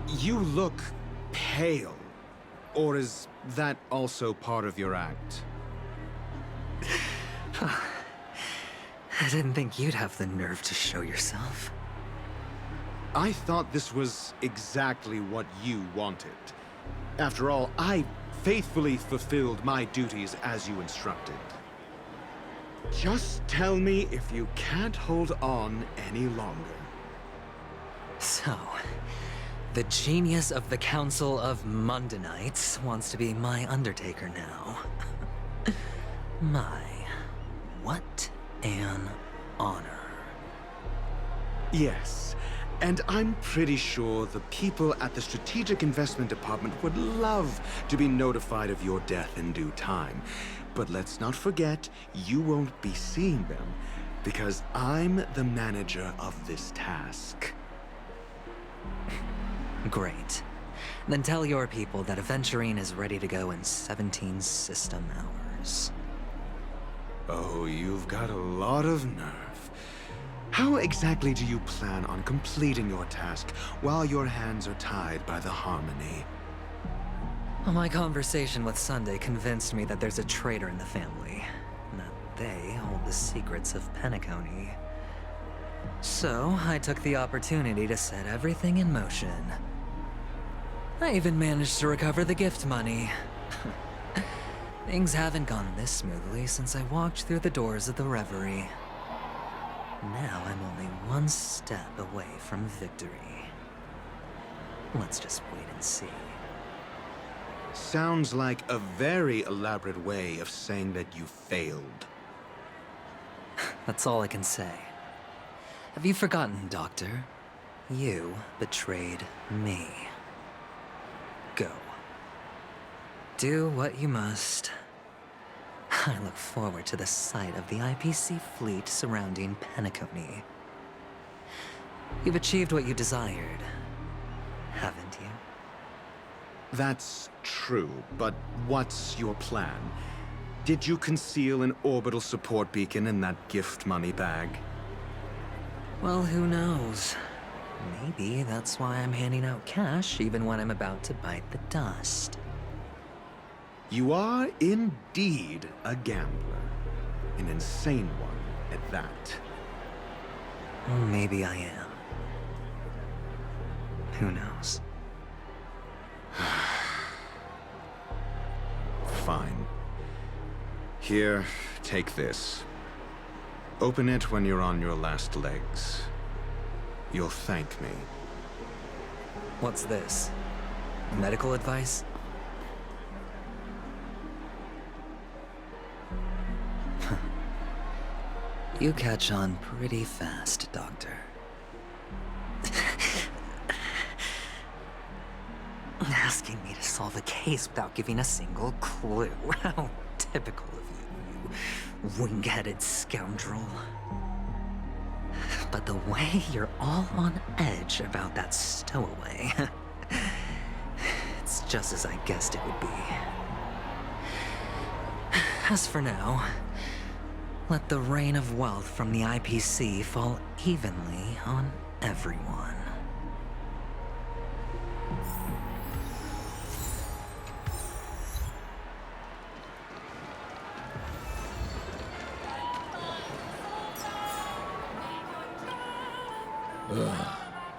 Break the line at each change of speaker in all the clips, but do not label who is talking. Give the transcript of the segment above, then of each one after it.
You look pale. Or is that also part of your act?
I didn't think you'd have the nerve to show yourself.
I thought this was exactly what you wanted. After all, I faithfully fulfilled my duties as you instructed. Just tell me if you can't hold on any longer.
So, the genius of the Council of Mundanites wants to be my Undertaker now. What an honor.
Yes, and I'm pretty sure the people at the Strategic Investment Department would love to be notified of your death in due time. But let's not forget, you won't be seeing them, because I'm the manager of this task.
Great. Then tell your people that Aventurine is ready to go in 17 system hours.
Oh, you've got a lot of nerve. How exactly do you plan on completing your task while your hands are tied by the Harmony?
My conversation with Sunday convinced me that there's a traitor in the family, and that they hold the secrets of Penacony. So, I took the opportunity to set everything in motion. I even managed to recover the gift money. Things haven't gone this smoothly since I walked through the doors of the Reverie. Now I'm only one step away from victory. Let's just wait and see.
Sounds like a very elaborate way of saying that you failed.
That's all I can say. Have you forgotten, Doctor? You betrayed me. Go. Do what you must. I look forward to the sight of the IPC fleet surrounding Penacony. You've achieved what you desired, haven't you?
That's true, but what's your plan? Did you conceal an orbital support beacon in that gift money bag?
Well, who knows? Maybe that's why I'm handing out cash even when I'm about to bite the dust.
You are indeed a gambler. An insane one at that.
Maybe I am. Who knows?
Fine. Here, take this. Open it when you're on your last legs. You'll thank me.
What's this? Medical advice? You catch on pretty fast, Doctor. Asking me to solve a case without giving a single clue. How typical of you, you wing-headed scoundrel. But the way you're all on edge about that stowaway, it's just as I guessed it would be. As for now, let the rain of wealth from the IPC fall evenly on everyone.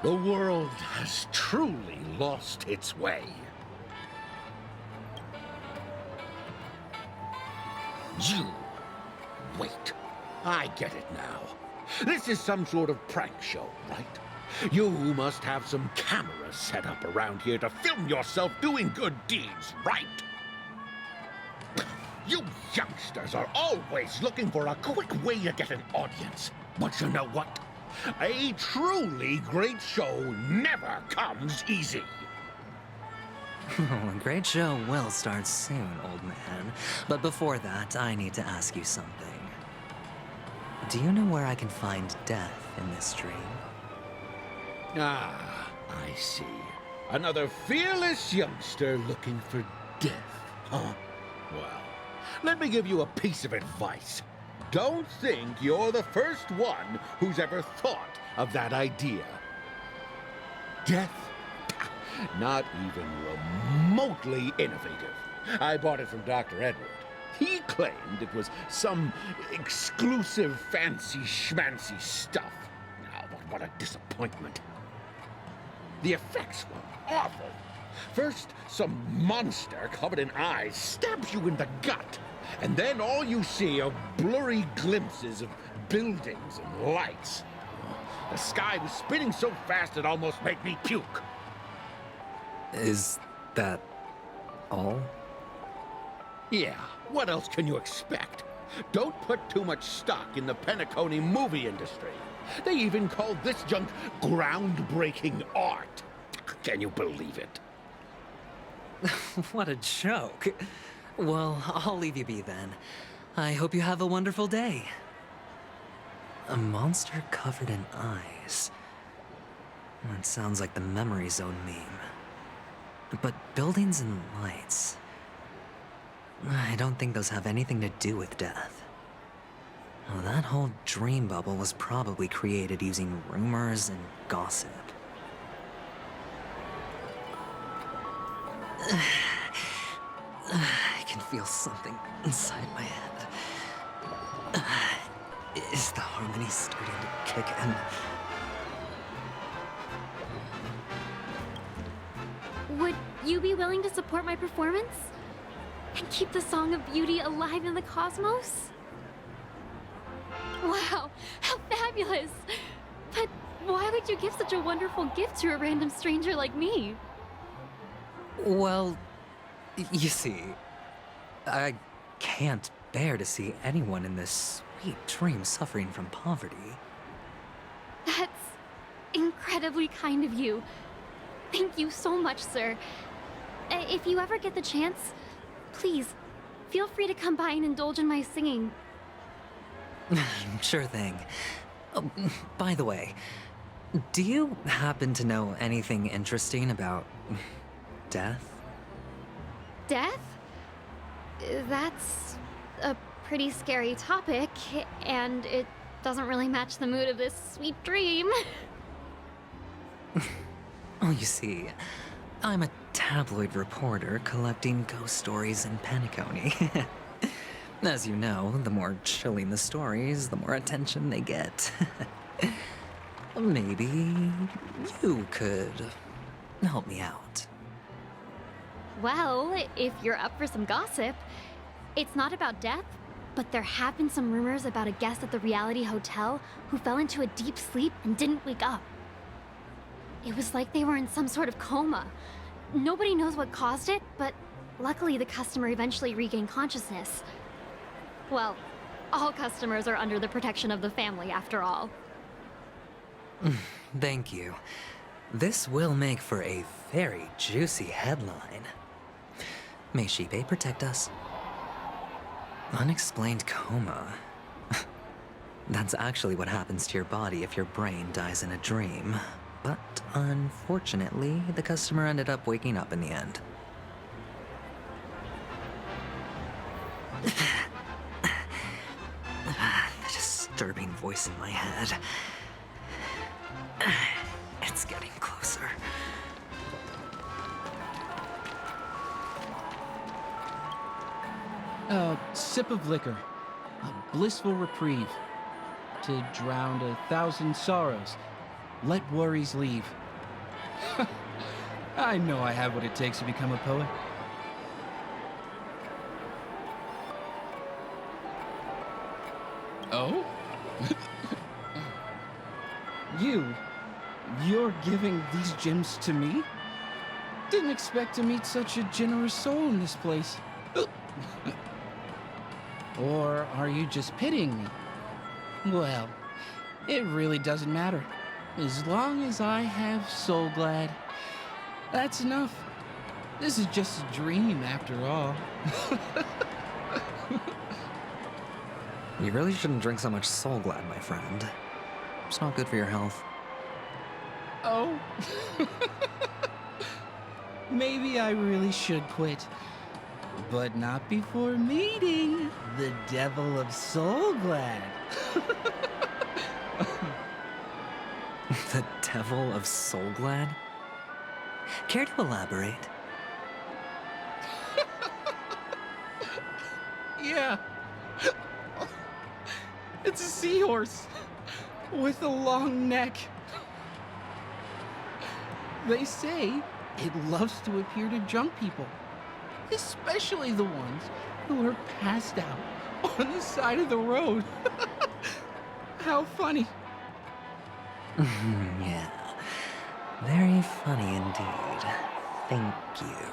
The world has truly lost its way. You... Wait. I get it now. This is some sort of prank show, right? You must have some cameras set up around here to film yourself doing good deeds, right? You youngsters are always looking for a quick way to get an audience. But you know what? A truly great show never comes easy.
A great show will start soon, old man. But before that, I need to ask you something. Do you know where I can find death in this dream?
Ah, I see. Another fearless youngster looking for death, huh? Well, let me give you a piece of advice. Don't think you're the first one who's ever thought of that idea. Death? Not even remotely innovative. I bought it from Dr. Edward. He claimed it was some exclusive fancy schmancy stuff. Now, what a disappointment. The effects were awful. First, some monster covered in eyes stabs you in the gut, and then all you see are blurry glimpses of buildings and lights. The sky was spinning so fast it almost made me puke.
Is that all?
Yeah, what else can you expect? Don't put too much stock in the Penacony movie industry. They even called this junk groundbreaking art. Can you believe it?
What a joke. Well, I'll leave you be then. I hope you have a wonderful day. A monster covered in eyes. That sounds like the Memory Zone meme. But buildings and lights... I don't think those have anything to do with death. Well, that whole dream bubble was probably created using rumors and gossip. I can feel something inside my head. Is the harmony starting to kick in?
Would you be willing to support my performance? And keep the Song of Beauty alive in the cosmos? Wow, how fabulous! But why would you give such a wonderful gift to a random stranger like me?
Well, you see, I can't bear to see anyone in this sweet dream suffering from poverty.
That's incredibly kind of you. Thank you so much, sir. If you ever get the chance, please, feel free to come by and indulge in my singing.
Sure thing. Oh, by the way, do you happen to know anything interesting about death?
Death? That's a pretty scary topic, and it doesn't really match the mood of this sweet dream.
Oh, you see, I'm a tabloid reporter collecting ghost stories in Penacony. As you know, the more chilling the stories, the more attention they get. Maybe you could help me out.
Well, if you're up for some gossip, it's not about death, but there have been some rumors about a guest at the reality hotel who fell into a deep sleep and didn't wake up. It was like they were in some sort of coma. Nobody knows what caused it, but luckily the customer eventually regained consciousness. Well, all customers are under the protection of the family, after all.
Thank you. This will make for a very juicy headline. May Shibe protect us. Unexplained coma. That's actually what happens to your body if your brain dies in a dream. But unfortunately, the customer ended up waking up in the end. The disturbing voice in my head. It's getting closer.
A sip of liquor, a blissful reprieve, to drown 1,000 sorrows. Let worries leave. I know I have what it takes to become a poet. Oh? You're giving these gems to me? Didn't expect to meet such a generous soul in this place. Or are you just pitying me? Well, it really doesn't matter. As long as I have Soul Glad, that's enough. This is just a dream after all.
You really shouldn't drink so much Soul Glad, my friend. It's not good for your health.
Oh? Maybe I really should quit. But not before meeting the Devil of Soulglad.
The Devil of Soulglad? Care to elaborate?
Yeah. It's a seahorse with a long neck. They say it loves to appear to drunk people, especially the ones who are passed out on the side of the road. How funny.
Yeah. Very funny indeed. Thank you.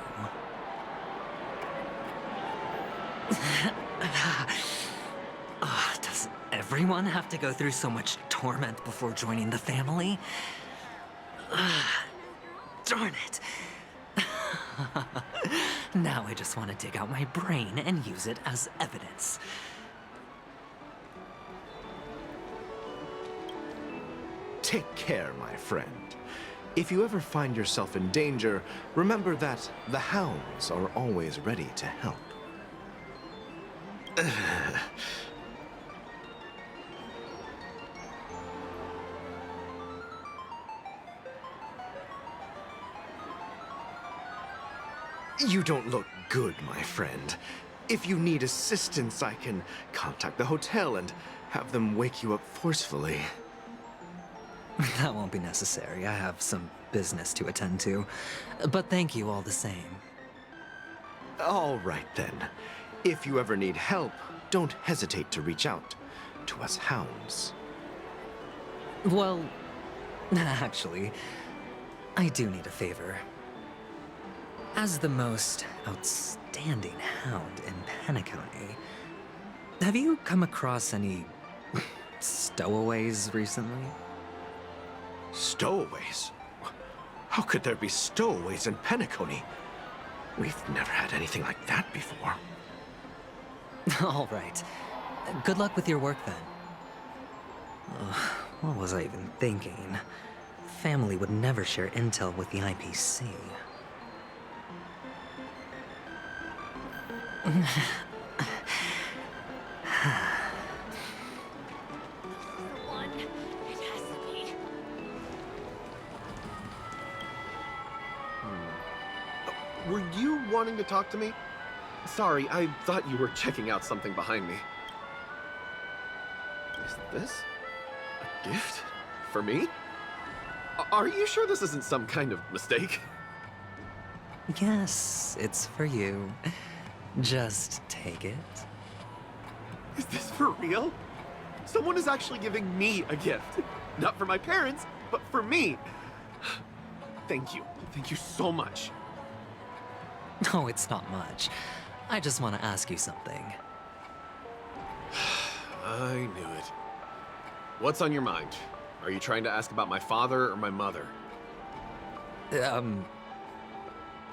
Does everyone have to go through so much torment before joining the family? Darn it. Now I just want to dig out my brain and use it as evidence.
Take care, my friend. If you ever find yourself in danger, remember that the hounds are always ready to help. You don't look good, my friend. If you need assistance, I can contact the hotel and have them wake you up forcefully.
That won't be necessary. I have some business to attend to. But thank you all the same.
All right, then. If you ever need help, don't hesitate to reach out to us hounds.
Well, actually, I do need a favor. As the most outstanding hound in Penacony, have you come across any stowaways recently?
Stowaways? How could there be stowaways in Penacony? We've never had anything like that before.
All right. Good luck with your work then. What was I even thinking? Family would never share intel with the IPC.
One. It has to be.
Were you wanting to talk to me? Sorry, I thought you were checking out something behind me. Is this a gift? For me? Are you sure this isn't some kind of mistake?
Yes, it's for you. Just take it.
Is this for real? Someone is actually giving me a gift. Not for my parents, but for me. Thank you. Thank you so much.
No, it's not much. I just want to ask you something.
I knew it. What's on your mind? Are you trying to ask about my father or my mother?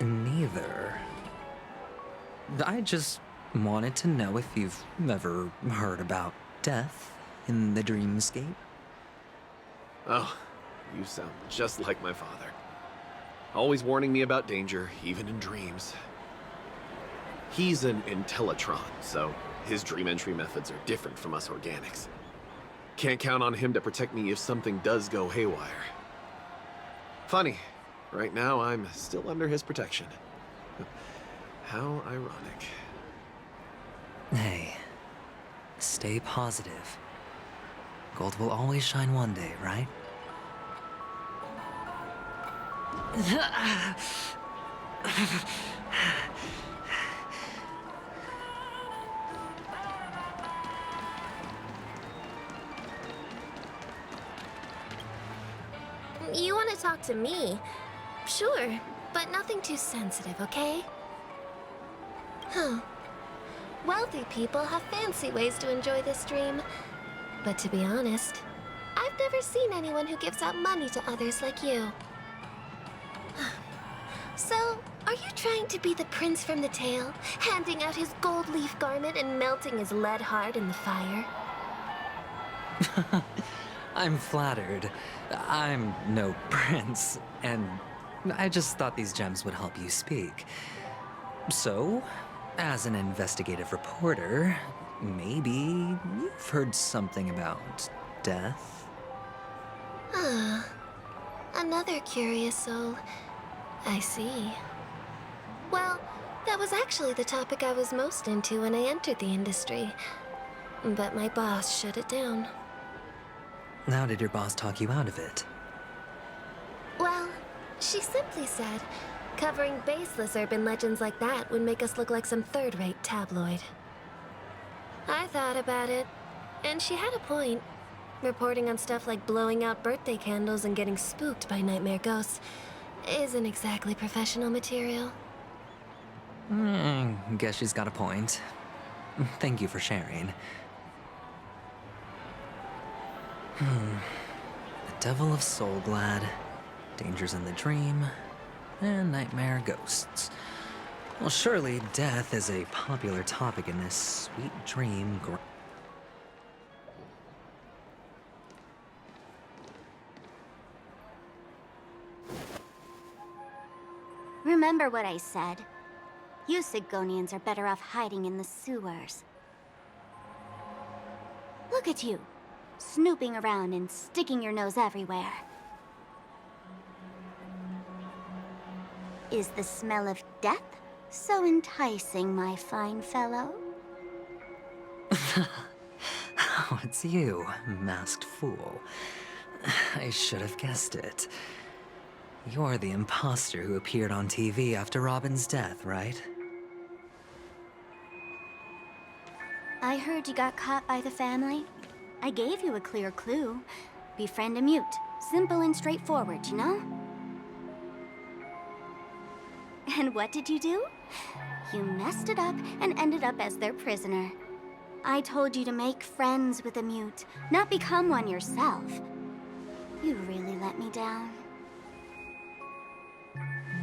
Neither. I just wanted to know if you've ever heard about death in the dreamscape.
Oh, you sound just like my father. Always warning me about danger, even in dreams. He's an Intellitron, so his dream entry methods are different from us organics. Can't count on him to protect me if something does go haywire. Funny, right now I'm still under his protection. How ironic.
Hey, stay positive. Gold will always shine one day, right?
You want to talk to me? Sure, but nothing too sensitive, okay? Huh. Wealthy people have fancy ways to enjoy this dream. But to be honest, I've never seen anyone who gives out money to others like you. So, are you trying to be the prince from the tale, handing out his gold leaf garment and melting his lead heart in the fire?
I'm flattered. I'm no prince, and I just thought these gems would help you speak. So, As an investigative reporter, maybe you've heard something about death?
Ah, another curious soul. I see. Well, that was actually the topic I was most into when I entered the industry. But my boss shut it down.
How did your boss talk you out of it?
Well, she simply said, covering baseless urban legends like that would make us look like some third-rate tabloid. I thought about it, and she had a point. Reporting on stuff like blowing out birthday candles and getting spooked by nightmare ghosts isn't exactly professional material.
Guess she's got a point. Thank you for sharing. The Devil of Soulglad, Dangers in the Dream, and Nightmare Ghosts. Well, surely death is a popular topic in this sweet dream.
Remember what I said. You Sigonians are better off hiding in the sewers. Look at you, snooping around and sticking your nose everywhere. Is the smell of death so enticing, my fine fellow?
Oh, it's you, masked fool. I should have guessed it. You're the imposter who appeared on TV after Robin's death, right?
I heard you got caught by the family. I gave you a clear clue. Befriend a mute. Simple and straightforward, you know? And what did you do? You messed it up and ended up as their prisoner. I told you to make friends with a mute, not become one yourself. You really let me down.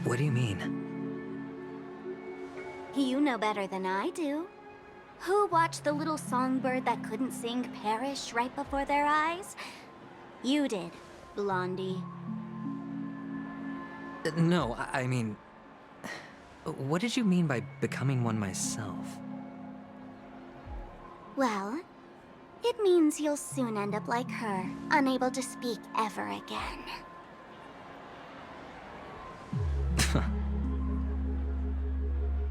What do you mean?
You know better than I do. Who watched the little songbird that couldn't sing perish right before their eyes? You did, Blondie.
No, I mean... What did you mean by becoming one myself?
Well, it means you'll soon end up like her, unable to speak ever again.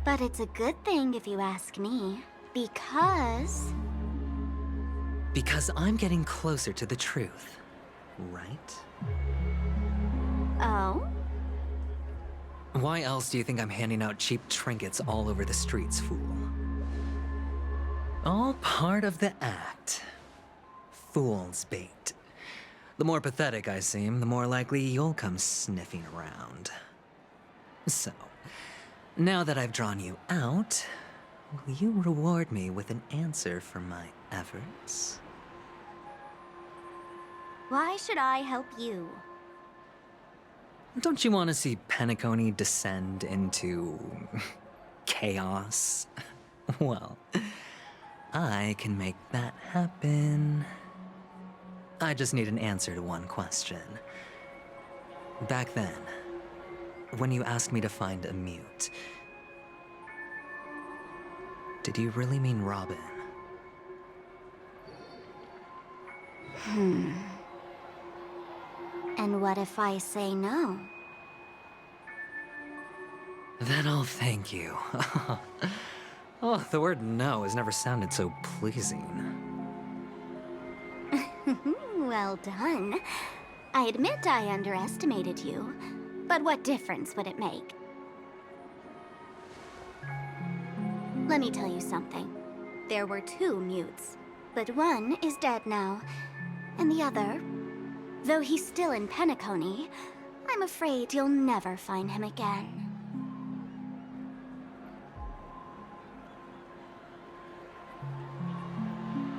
But it's a good thing if you ask me, because...
Because I'm getting closer to the truth, right?
Oh?
Why else do you think I'm handing out cheap trinkets all over the streets, fool? All part of the act. Fool's bait. The more pathetic I seem, the more likely you'll come sniffing around. So, now that I've drawn you out, will you reward me with an answer for my efforts?
Why should I help you?
Don't you want to see Penacony descend into... chaos? Well, I can make that happen. I just need an answer to one question. Back then, when you asked me to find a mute, did you really mean Robin?
And what if I say no?
Then I'll thank you. Oh, the word no has never sounded so pleasing.
Well done. I admit I underestimated you, but what difference would it make? Let me tell you something. There were two mutes, but one is dead now, and the other, though he's still in Penacony, I'm afraid you'll never find him again.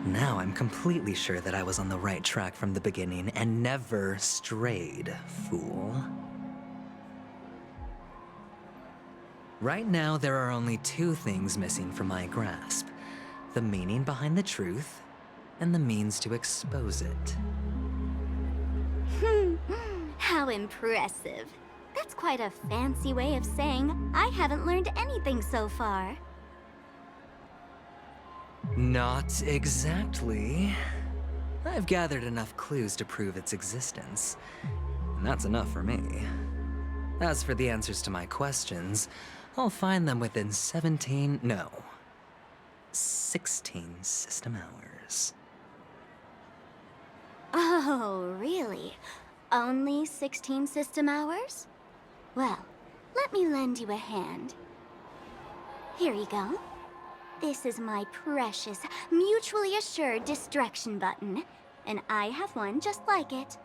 Now I'm completely sure that I was on the right track from the beginning and never strayed, fool. Right now, there are only two things missing from my grasp. The meaning behind the truth, and the means to expose it.
How impressive. That's quite a fancy way of saying I haven't learned anything so far.
Not exactly. I've gathered enough clues to prove its existence, and that's enough for me. As for the answers to my questions, I'll find them within 16 system hours.
Oh, really? Only 16 system hours? Well, let me lend you a hand. Here you go. This is my precious, mutually assured distraction button, and I have one just like it.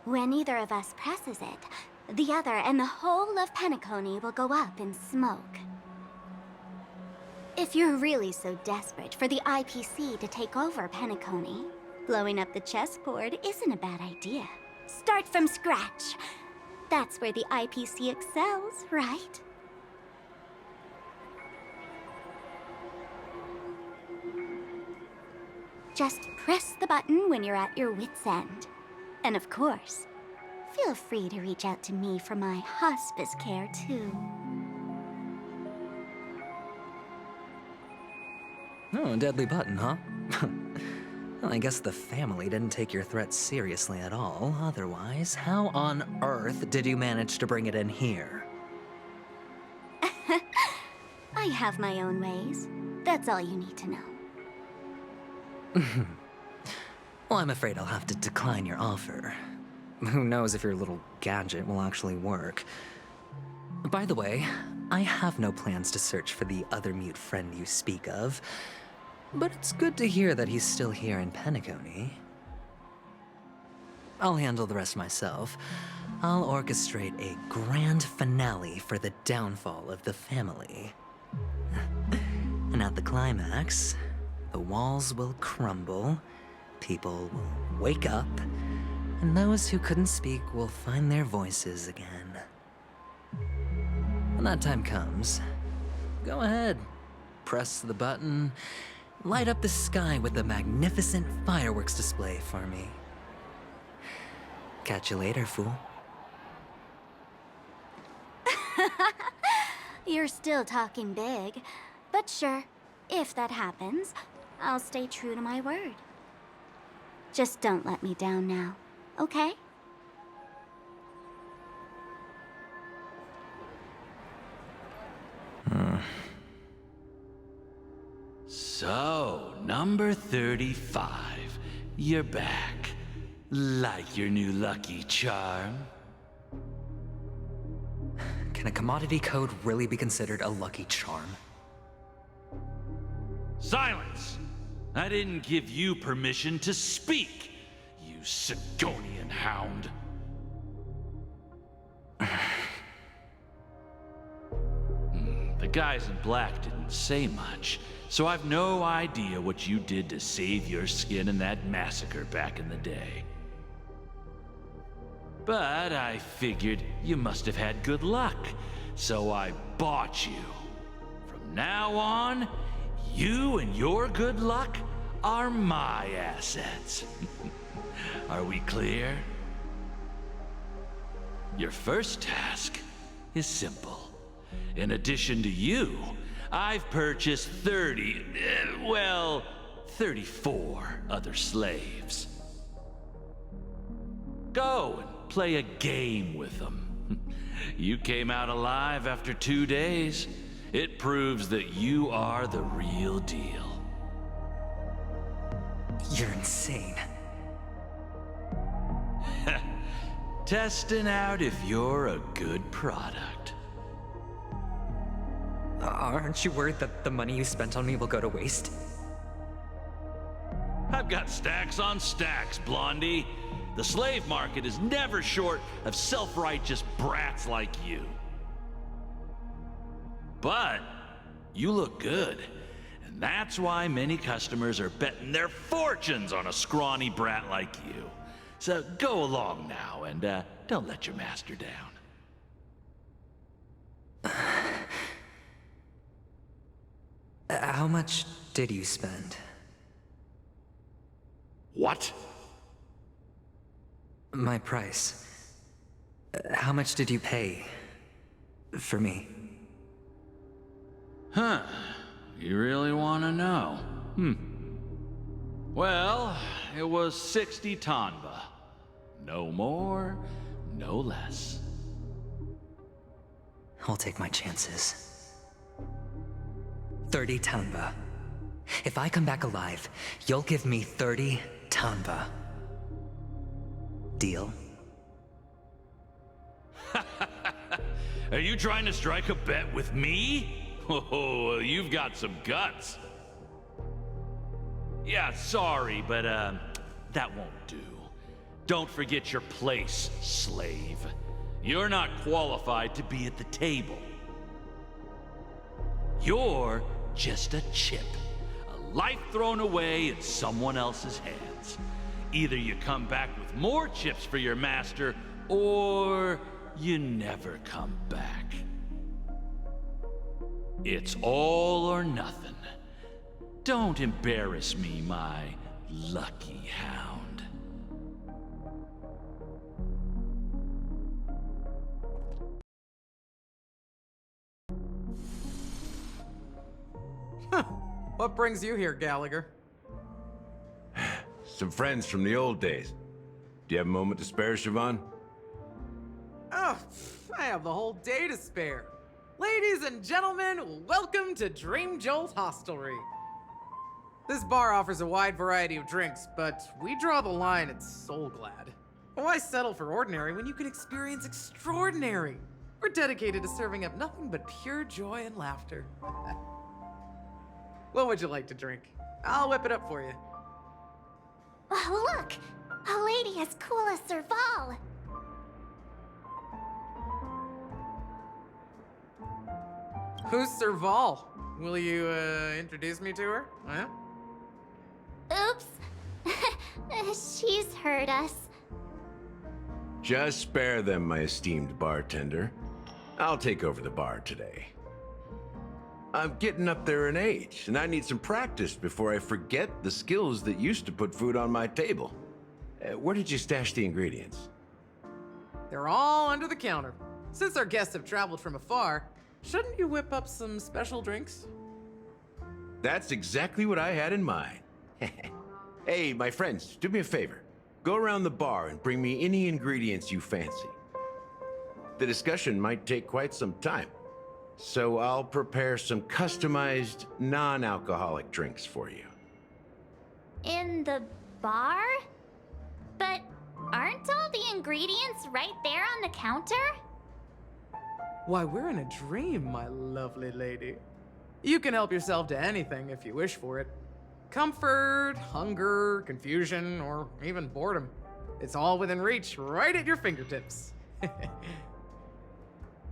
When either of us presses it, the other and the whole of Penacony will go up in smoke. If you're really so desperate for the IPC to take over Penacony, blowing up the chessboard isn't a bad idea. Start from scratch. That's where the IPC excels, right? Just press the button when you're at your wit's end. And of course, feel free to reach out to me for my hospice care, too.
Oh, deadly button, huh? Well, I guess the family didn't take your threat seriously at all. Otherwise, how on earth did you manage to bring it in here?
I have my own ways. That's all you need to know.
Well, I'm afraid I'll have to decline your offer. Who knows if your little gadget will actually work. By the way, I have no plans to search for the other mute friend you speak of, but it's good to hear that he's still here in Penacony. I'll handle the rest myself. I'll orchestrate a grand finale for the downfall of the family. And at the climax, the walls will crumble, people will wake up, and those who couldn't speak will find their voices again. When that time comes, go ahead, press the button, light up the sky with a magnificent fireworks display for me. Catch you later, fool.
You're still talking big, but sure, if that happens, I'll stay true to my word. Just don't let me down now, okay?
So, number 35. You're back. Like your new lucky charm?
Can a commodity code really be considered a lucky charm?
Silence! I didn't give you permission to speak, you Sigonian hound. The guys in black didn't say much, so I've no idea what you did to save your skin in that massacre back in the day. But I figured you must have had good luck, so I bought you. From now on, you and your good luck are my assets. Are we clear? Your first task is simple. In addition to you, I've purchased 34 other slaves. Go and play a game with them. You came out alive after 2 days. It proves that you are the real deal.
You're insane.
Testing out if you're a good product.
Aren't you worried that the money you spent on me will go to waste?
I've got stacks on stacks, Blondie. The slave market is never short of self-righteous brats like you. But you look good, and that's why many customers are betting their fortunes on a scrawny brat like you. So go along now, and don't let your master down.
How much did you spend?
What?
My price. How much did you pay for me?
Huh. You really want to know? Well, it was 60 tanba. No more, no less.
I'll take my chances. 30 tanba. If I come back alive, you'll give me 30 tanba. Deal?
Are you trying to strike a bet with me? Oh, you've got some guts. Yeah, sorry, but that won't do. Don't forget your place, slave. You're not qualified to be at the table. You're just a chip. A life thrown away in someone else's hands. Either you come back with more chips for your master, or you never come back. It's all or nothing. Don't embarrass me, my lucky hound.
What brings you here, Gallagher?
Some friends from the old days. Do you have a moment to spare, Siobhan?
Oh, I have the whole day to spare. Ladies and gentlemen, welcome to Dream Jolt Hostelry. This bar offers a wide variety of drinks, but we draw the line at Soulglad. Why settle for ordinary when you can experience extraordinary? We're dedicated to serving up nothing but pure joy and laughter. What would you like to drink? I'll whip it up for you.
Oh, look! A lady as cool as Serval!
Who's Serval? Will you, introduce me to her? Huh?
Oops. She's heard us.
Just spare them, my esteemed bartender. I'll take over the bar today. I'm getting up there in age, and I need some practice before I forget the skills that used to put food on my table. Where did you stash the ingredients?
They're all under the counter. Since our guests have traveled from afar, shouldn't you whip up some special drinks?
That's exactly what I had in mind. Hey, my friends, do me a favor. Go around the bar and bring me any ingredients you fancy. The discussion might take quite some time, so I'll prepare some customized, non-alcoholic drinks for you.
In the bar? But aren't all the ingredients right there on the counter?
Why, we're in a dream, my lovely lady. You can help yourself to anything if you wish for it. Comfort, hunger, confusion, or even boredom. It's all within reach, right at your fingertips.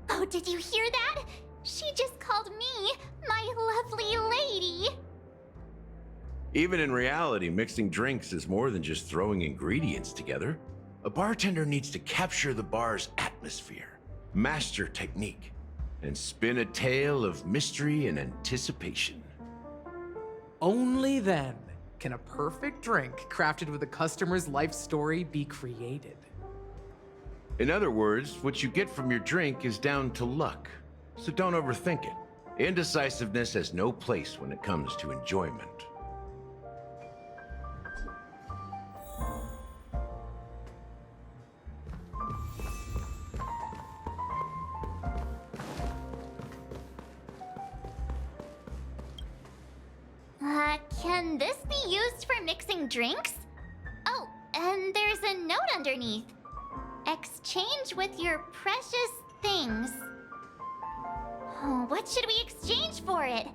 Oh, did you hear that? She just called me my lovely lady.
Even in reality, mixing drinks is more than just throwing ingredients together. A bartender needs to capture the bar's atmosphere, master technique, and spin a tale of mystery and anticipation.
Only then can a perfect drink crafted with a customer's life story be created.
In other words, what you get from your drink is down to luck, so don't overthink it. Indecisiveness has no place when it comes to enjoyment.
Can this be used for mixing drinks? Oh, and there's a note underneath. Exchange with your precious things. Oh, what should we exchange for it?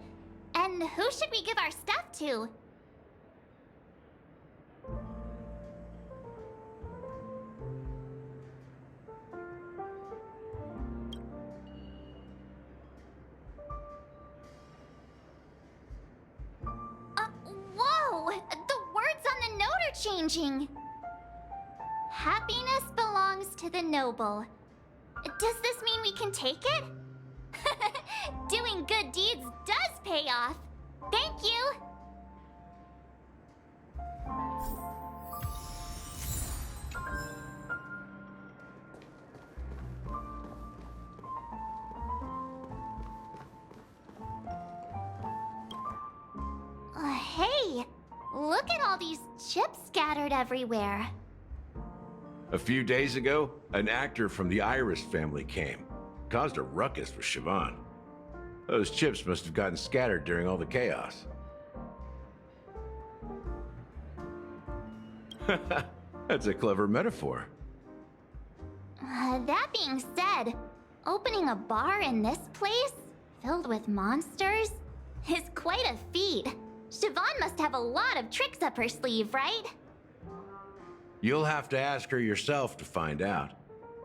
And who should we give our stuff to? Whoa! The words on the note are changing. Happiness belongs to the noble. Does this mean we can take it? Doing good deeds does pay off. Thank you. Hey, Look at all these chips scattered everywhere.
A few days ago, an actor from the Iris family came. Caused a ruckus with Siobhan. Those chips must have gotten scattered during all the chaos. That's a clever metaphor.
That being said, opening a bar in this place, filled with monsters, is quite a feat. Siobhan must have a lot of tricks up her sleeve, right?
You'll have to ask her yourself to find out.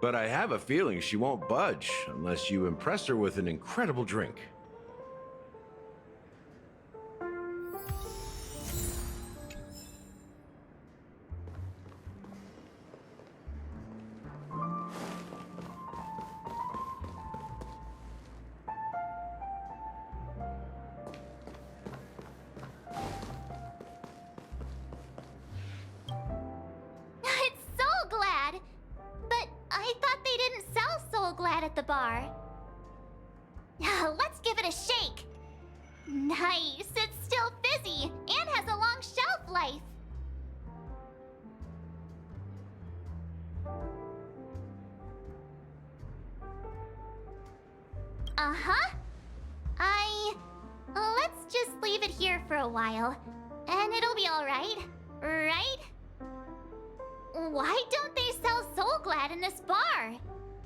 But I have a feeling she won't budge unless you impress her with an incredible drink.
It's Soul Glad! But I thought they didn't sell Soul Glad at the bar. Let's give it a shake. Nice, it's still fizzy and has a long shelf life. Uh-huh. Let's just leave it here for a while, and it'll be alright, right? Why don't they sell Soul Glad in this bar?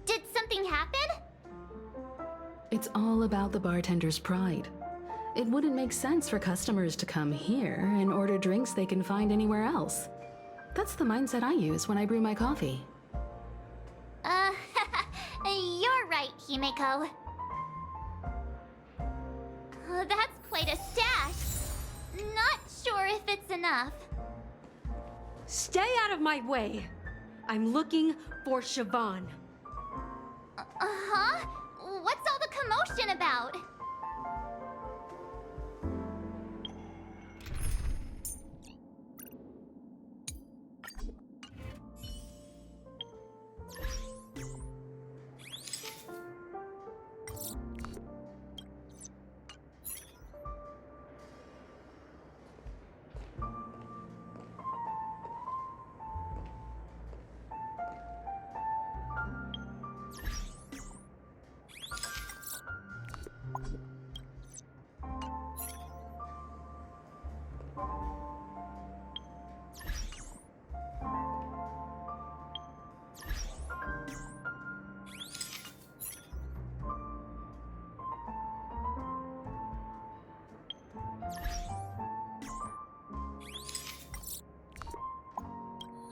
Did something happen?
It's all about the bartender's pride. It wouldn't make sense for customers to come here and order drinks they can find anywhere else. That's the mindset I use when I brew my coffee.
You're right, Himeko. That's quite a stash. Not sure if it's enough.
Stay out of my way. I'm looking for Siobhan.
Uh-huh? What's all the commotion about?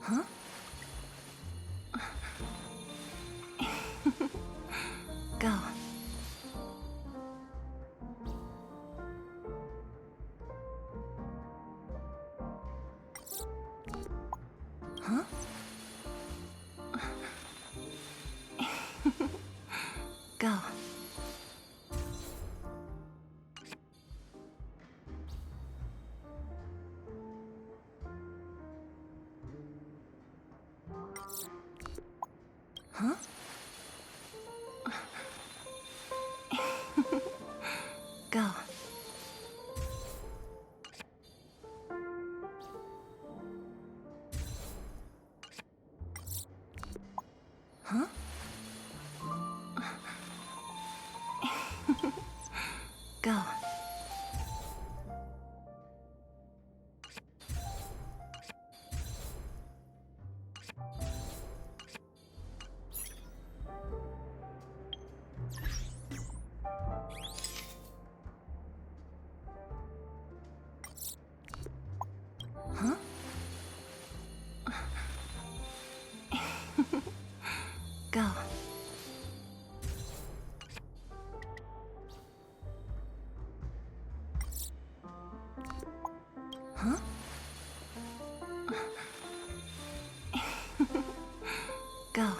Huh? Go. Huh? Go. Huh? Go. Huh? Go. Huh? Go. Huh? Go.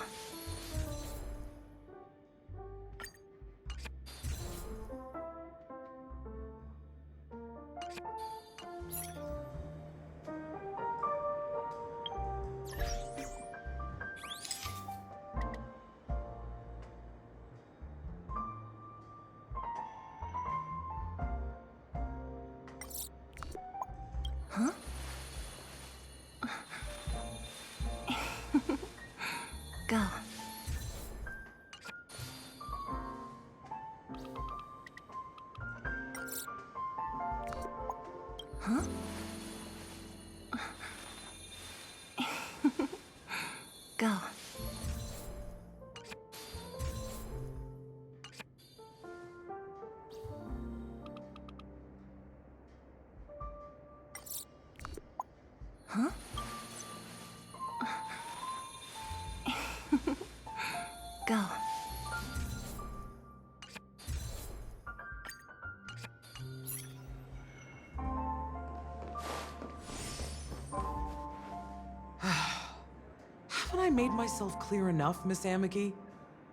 Huh?
Go. Huh? Go. Huh? Go.
Haven't I made myself clear enough, Miss Amiki?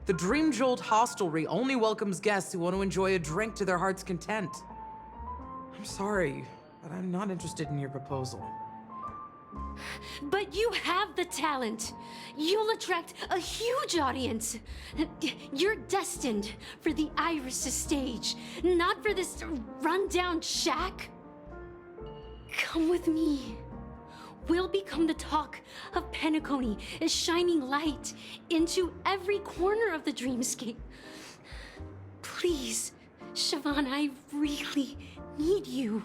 The Dream Jolt Hostelry only welcomes guests who want to enjoy a drink to their heart's content. I'm sorry, but I'm not interested in your proposal.
But you have the talent. You'll attract a huge audience. You're destined for the Iris' stage, not for this rundown shack. Come with me. We'll become the talk of Penacony, a shining light into every corner of the dreamscape. Please, Siobhan, I really need you.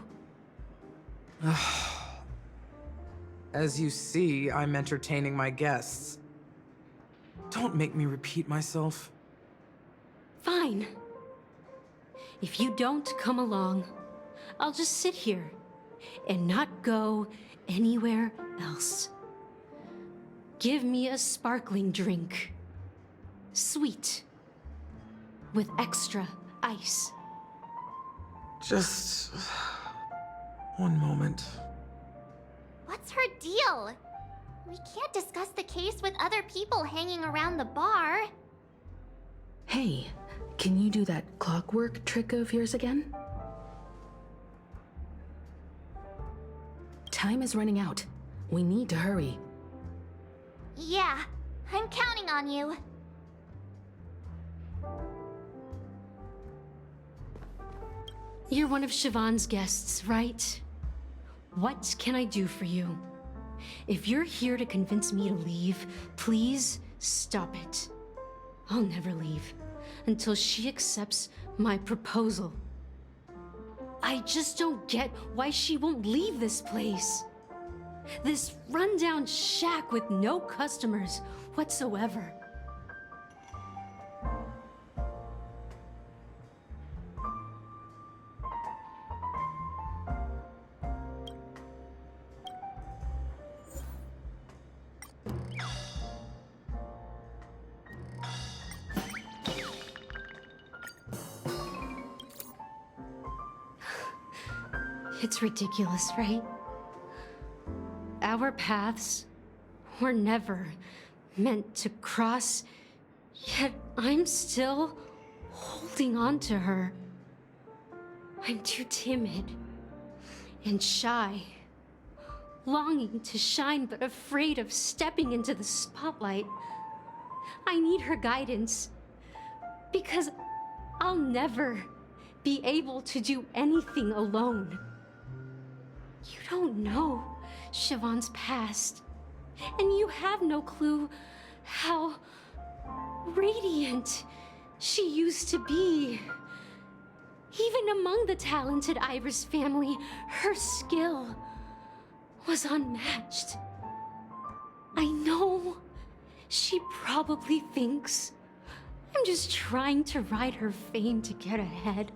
As you see, I'm entertaining my guests. Don't make me repeat myself.
Fine. If you don't come along, I'll just sit here and not go anywhere else. Give me a sparkling drink. Sweet. With extra ice.
Just one moment.
What's her deal? We can't discuss the case with other people hanging around the bar.
Hey, can you do that clockwork trick of yours again? Time is running out. We need to hurry.
Yeah, I'm counting on you.
You're one of Siobhan's guests, right? What can I do for you? If you're here to convince me to leave, please stop it. I'll never leave until she accepts my proposal. I just don't get why she won't leave this place. This rundown shack with no customers whatsoever. It's ridiculous, right? Our paths were never meant to cross, yet I'm still holding on to her. I'm too timid and shy, longing to shine but afraid of stepping into the spotlight. I need her guidance because I'll never be able to do anything alone. You don't know Siobhan's past, and you have no clue how radiant she used to be. Even among the talented Iris family, her skill was unmatched. I know she probably thinks I'm just trying to ride her fame to get ahead.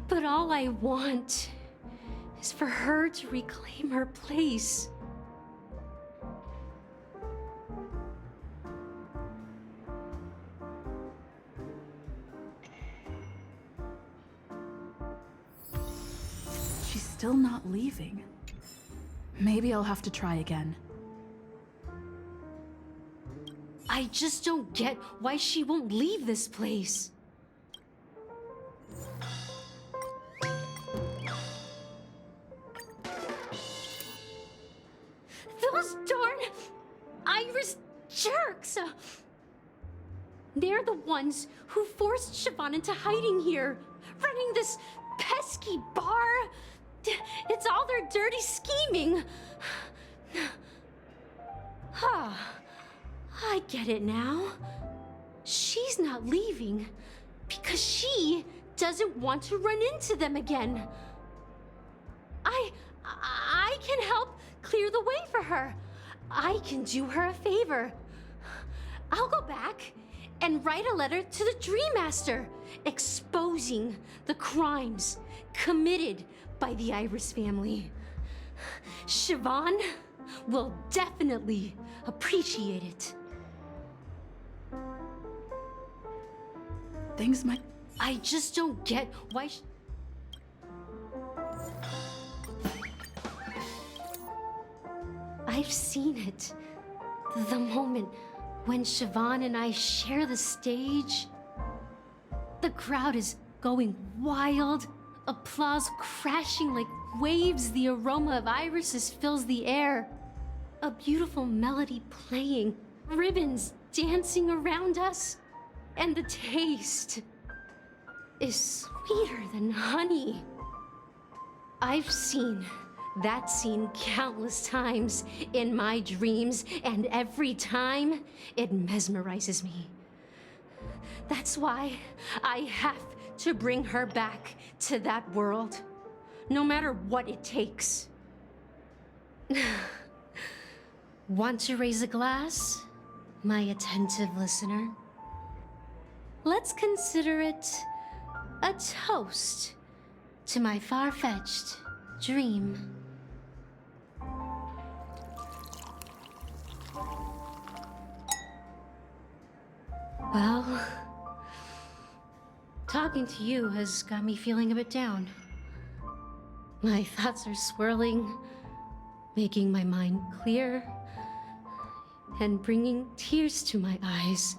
But all I want is for her to reclaim her place.
She's still not leaving. Maybe I'll have to try again.
I just don't get why she won't leave this place. Those darn Iris jerks! They're the ones who forced Siobhan into hiding here, running this pesky bar. It's all their dirty scheming. I get it now. She's not leaving because she doesn't want to run into them again. I can help clear the way for her. I can do her a favor. I'll go back and write a letter to the Dream Master exposing the crimes committed by the Iris family. Siobhan will definitely appreciate it.
Things might...
I just don't get why I've seen it. The moment when Siobhan and I share the stage. The crowd is going wild. Applause crashing like waves. The aroma of irises fills the air. A beautiful melody playing. Ribbons dancing around us. And the taste is sweeter than honey. I've seen that scene countless times in my dreams, and every time it mesmerizes me. That's why I have to bring her back to that world, no matter what it takes. Want to raise a glass, my attentive listener? Let's consider it a toast to my far-fetched dream. Well, talking to you has got me feeling a bit down. My thoughts are swirling, making my mind clear, and bringing tears to my eyes.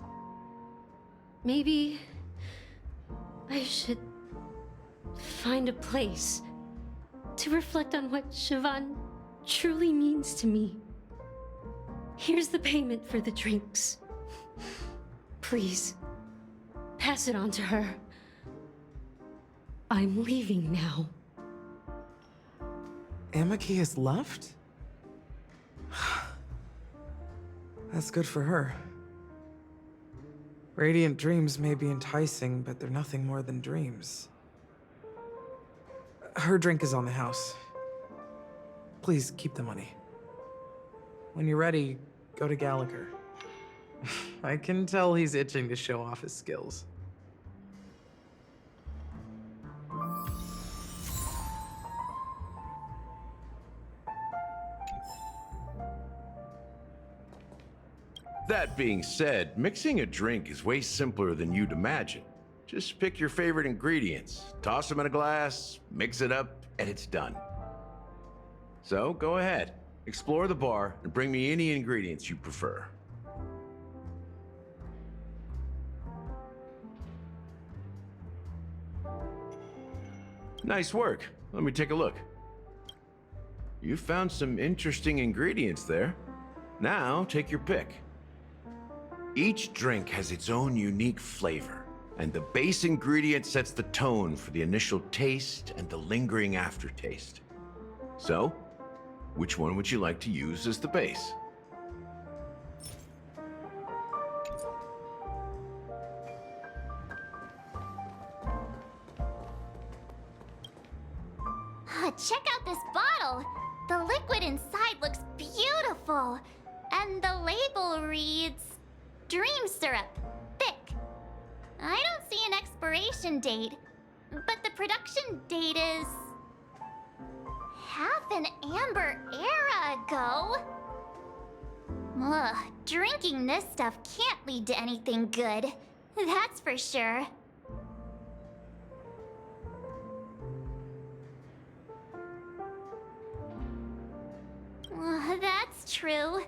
Maybe I should find a place to reflect on what Siobhan truly means to me. Here's the payment for the drinks. Please, pass it on to her. I'm leaving now.
Amaki has left? That's good for her. Radiant dreams may be enticing, but they're nothing more than dreams. Her drink is on the house. Please keep the money. When you're ready, go to Gallagher. I can tell he's itching to show off his skills.
That being said, mixing a drink is way simpler than you'd imagine. Just pick your favorite ingredients, toss them in a glass, mix it up, and it's done. So go ahead, explore the bar, and bring me any ingredients you prefer. Nice work. Let me take a look. You found some interesting ingredients there. Now, take your pick. Each drink has its own unique flavor, and the base ingredient sets the tone for the initial taste and the lingering aftertaste. So, which one would you like to use as the base?
Check out this bottle! The liquid inside looks beautiful. And the label reads, Dream Syrup, thick. I don't see an expiration date, but the production date is half an amber era ago. Ugh, drinking this stuff can't lead to anything good. That's for sure. That's true,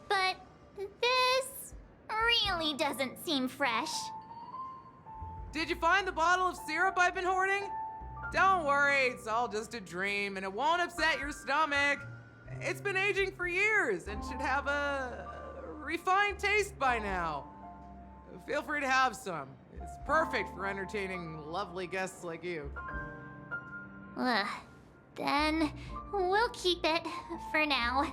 but this really doesn't seem fresh.
Did you find the bottle of syrup I've been hoarding? Don't worry, it's all just a dream and it won't upset your stomach. It's been aging for years and should have a refined taste by now. Feel free to have some. It's perfect for entertaining lovely guests like you.
Ugh. Then we'll keep it for now.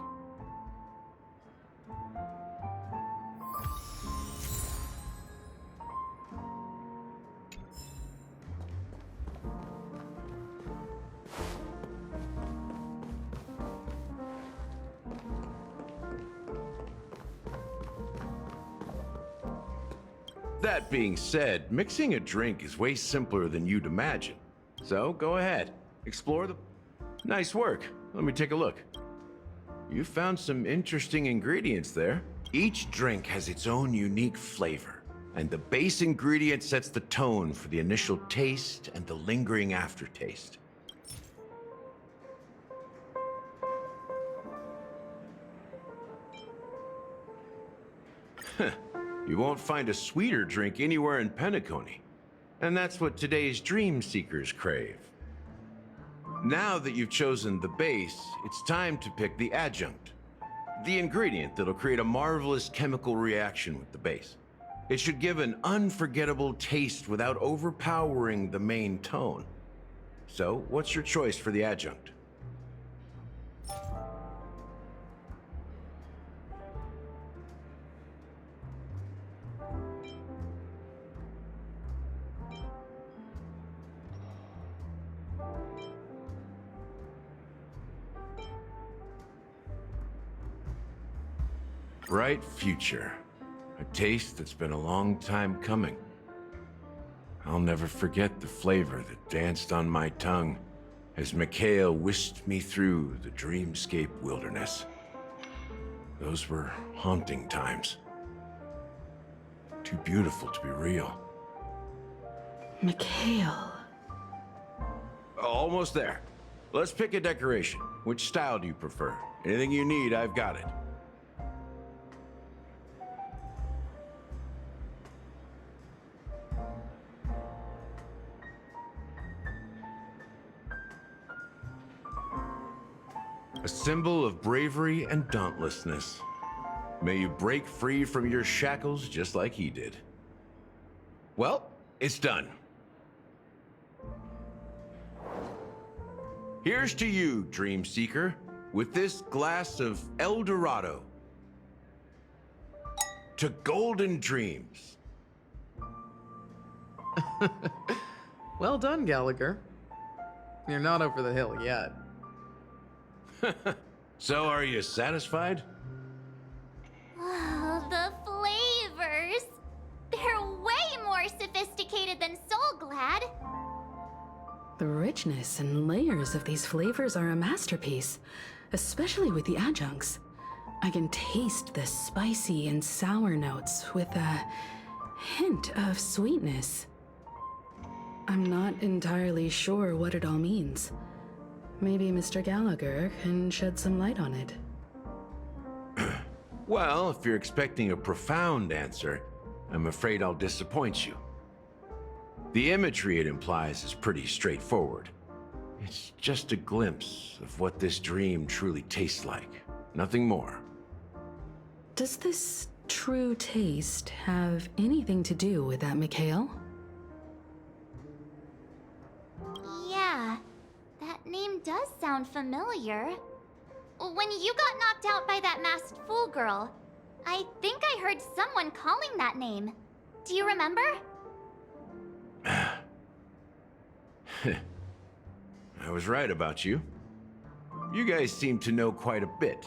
That being said, mixing a drink is way simpler than you'd imagine. So go ahead, explore the... Nice work. Let me take a look. You found some interesting ingredients there. Each drink has its own unique flavor, and the base ingredient sets the tone for the initial taste and the lingering aftertaste. You won't find a sweeter drink anywhere in Penacony. And that's what today's dream seekers crave. Now that you've chosen the base, it's time to pick the adjunct. The ingredient that'll create a marvelous chemical reaction with the base. It should give an unforgettable taste without overpowering the main tone. So, what's your choice for the adjunct? Bright future. A taste that's been a long time coming. I'll never forget the flavor that danced on my tongue as Mikhail whisked me through the dreamscape wilderness. Those were haunting times. Too beautiful to be real.
Mikhail.
Almost there. Let's pick a decoration. Which style do you prefer? Anything you need, I've got it. A symbol of bravery and dauntlessness. May you break free from your shackles just like he did. Well, it's done. Here's to you, Dream Seeker, with this glass of El Dorado. To golden dreams.
Well done, Gallagher. You're not over the hill yet.
So, are you satisfied?
Oh, the flavors! They're way more sophisticated than Soulglad.
The richness and layers of these flavors are a masterpiece, especially with the adjuncts. I can taste the spicy and sour notes with a hint of sweetness. I'm not entirely sure what it all means. Maybe Mr. Gallagher can shed some light on it.
Well, if you're expecting a profound answer, I'm afraid I'll disappoint you. The imagery it implies is pretty straightforward. It's just a glimpse of what this dream truly tastes like. Nothing more.
Does this true taste have anything to do with that Mikhail?
Yeah, that name does sound familiar. When you got knocked out by that masked fool girl, I think I heard someone calling that name. Do you remember?
I was right about you. You guys seem to know quite a bit,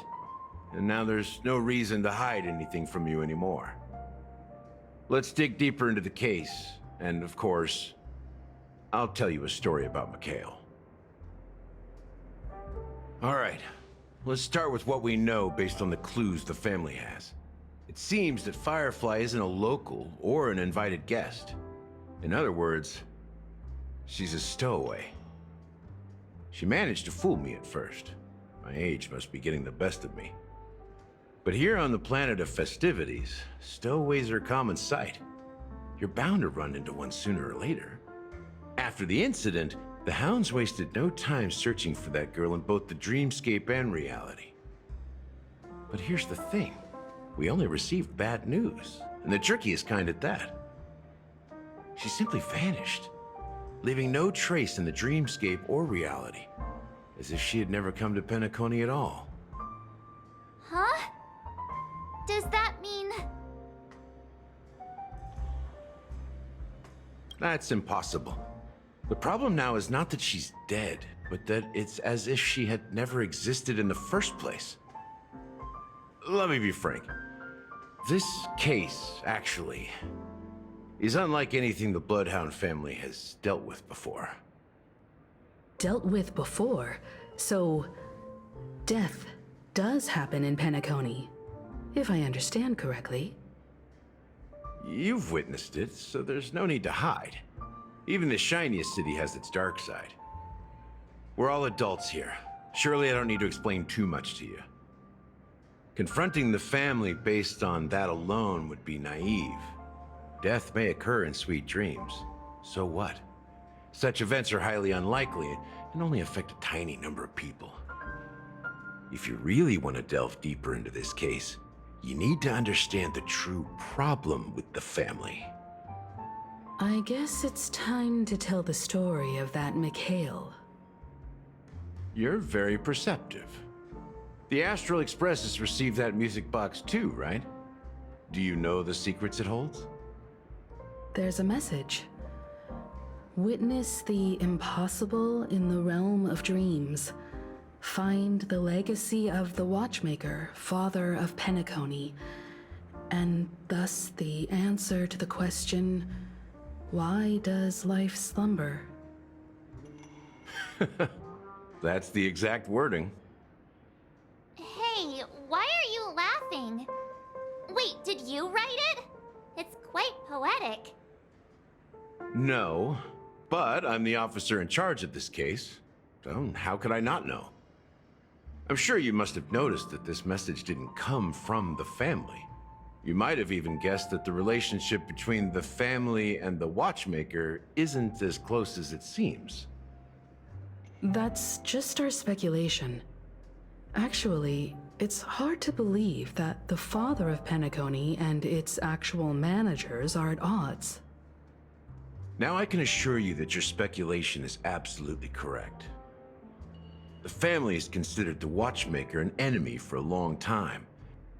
and now there's no reason to hide anything from you anymore. Let's dig deeper into the case, and of course, I'll tell you a story about Mikhail. All right, let's start with what we know based on the clues the family has. It seems that Firefly isn't a local or an invited guest. In other words, she's a stowaway. She managed to fool me at first. My age must be getting the best of me. But here on the planet of festivities, stowaways are a common sight. You're bound to run into one sooner or later. After the incident, the hounds wasted no time searching for that girl in both the dreamscape and reality. But here's the thing. We only received bad news, and the trickiest kind at that. She simply vanished, leaving no trace in the dreamscape or reality, as if she had never come to Penacony at all.
Huh? Does that mean...
That's impossible. The problem now is not that she's dead, but that it's as if she had never existed in the first place. Let me be frank. This case, actually, is unlike anything the Bloodhound family has dealt with before.
Dealt with before? So, death does happen in Penacony, if I understand correctly.
You've witnessed it, so there's no need to hide. Even the shiniest city has its dark side. We're all adults here. Surely I don't need to explain too much to you. Confronting the family based on that alone would be naive. Death may occur in sweet dreams. So what? Such events are highly unlikely and only affect a tiny number of people. If you really want to delve deeper into this case, you need to understand the true problem with the family.
I guess it's time to tell the story of that Mikhail.
You're very perceptive. The Astral Express has received that music box too, right? Do you know the secrets it holds?
There's a message. Witness the impossible in the realm of dreams. Find the legacy of the Watchmaker, father of Penacony, and thus the answer to the question, why does life slumber?
That's the exact wording.
Hey, why are you laughing? Wait, did you write it? It's quite poetic.
No, but I'm the officer in charge of this case, so how could I not know? I'm sure you must have noticed that this message didn't come from the family. You might have even guessed that the relationship between the family and the Watchmaker isn't as close as it seems.
That's just our speculation. Actually, it's hard to believe that the father of Penacony and its actual managers are at odds.
Now I can assure you that your speculation is absolutely correct. The family has considered the Watchmaker an enemy for a long time,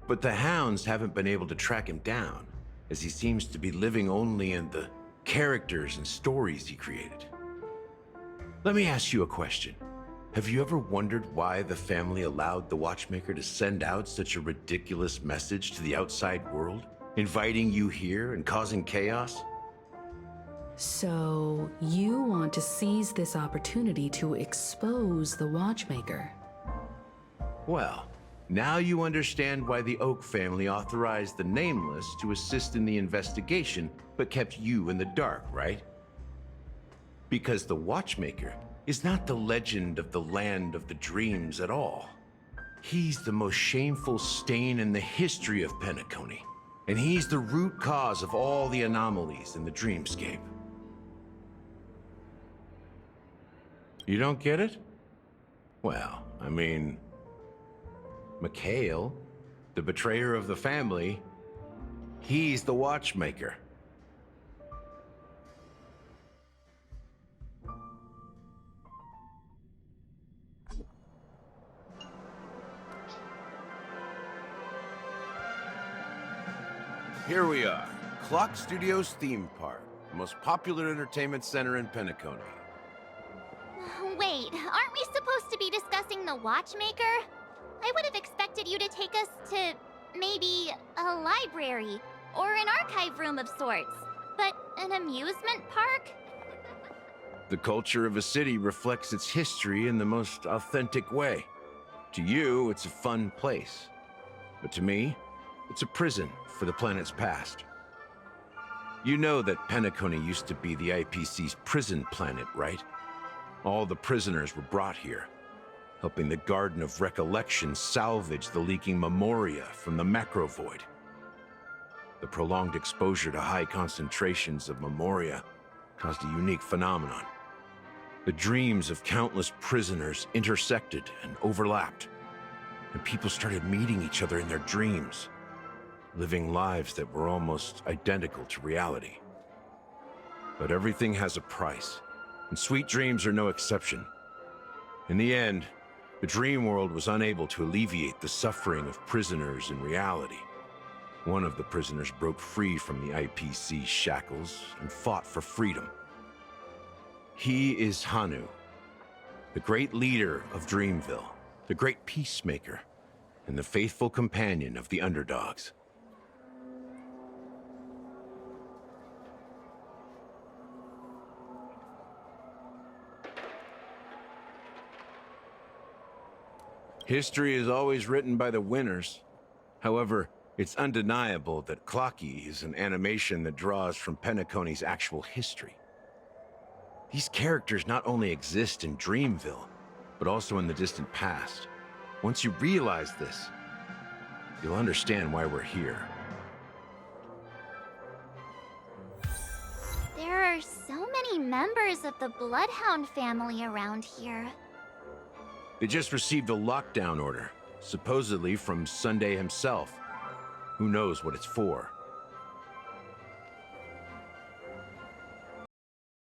but the Hounds haven't been able to track him down, as he seems to be living only in the characters and stories he created. Let me ask you a question. Have you ever wondered why the family allowed the Watchmaker to send out such a ridiculous message to the outside world, inviting you here and causing chaos?
So, you want to seize this opportunity to expose the Watchmaker?
Well, now you understand why the Oak family authorized the Nameless to assist in the investigation, but kept you in the dark, right? Because the Watchmaker is not the legend of the Land of the Dreams at all. He's the most shameful stain in the history of Penacony, and he's the root cause of all the anomalies in the dreamscape. You don't get it? Well, I mean, Mikhail, the betrayer of the family, he's the Watchmaker. Here we are, Clock Studios theme park, the most popular entertainment center in Penacony.
Wait, aren't we supposed to be discussing the Watchmaker? I would have expected you to take us to maybe a library or an archive room of sorts. But an amusement park?
The culture of a city reflects its history in the most authentic way. To you, it's a fun place. But to me, it's a prison for the planet's past. You know that Penacony used to be the IPC's prison planet, right? All the prisoners were brought here, helping the Garden of Recollection salvage the leaking memoria from the macro void. The prolonged exposure to high concentrations of memoria caused a unique phenomenon. The dreams of countless prisoners intersected and overlapped, and people started meeting each other in their dreams, living lives that were almost identical to reality. But everything has a price, and sweet dreams are no exception. In the end, the dream world was unable to alleviate the suffering of prisoners in reality. One of the prisoners broke free from the IPC's shackles and fought for freedom. He is Hanu, the great leader of Dreamville, the great peacemaker, and the faithful companion of the underdogs. History is always written by the winners. However, it's undeniable that Clocky is an animation that draws from Penacony's actual history. These characters not only exist in Dreamville, but also in the distant past. Once you realize this, you'll understand why we're here.
There are so many members of the Bloodhound family around here.
They just received a lockdown order, supposedly from Sunday himself. Who knows what it's for?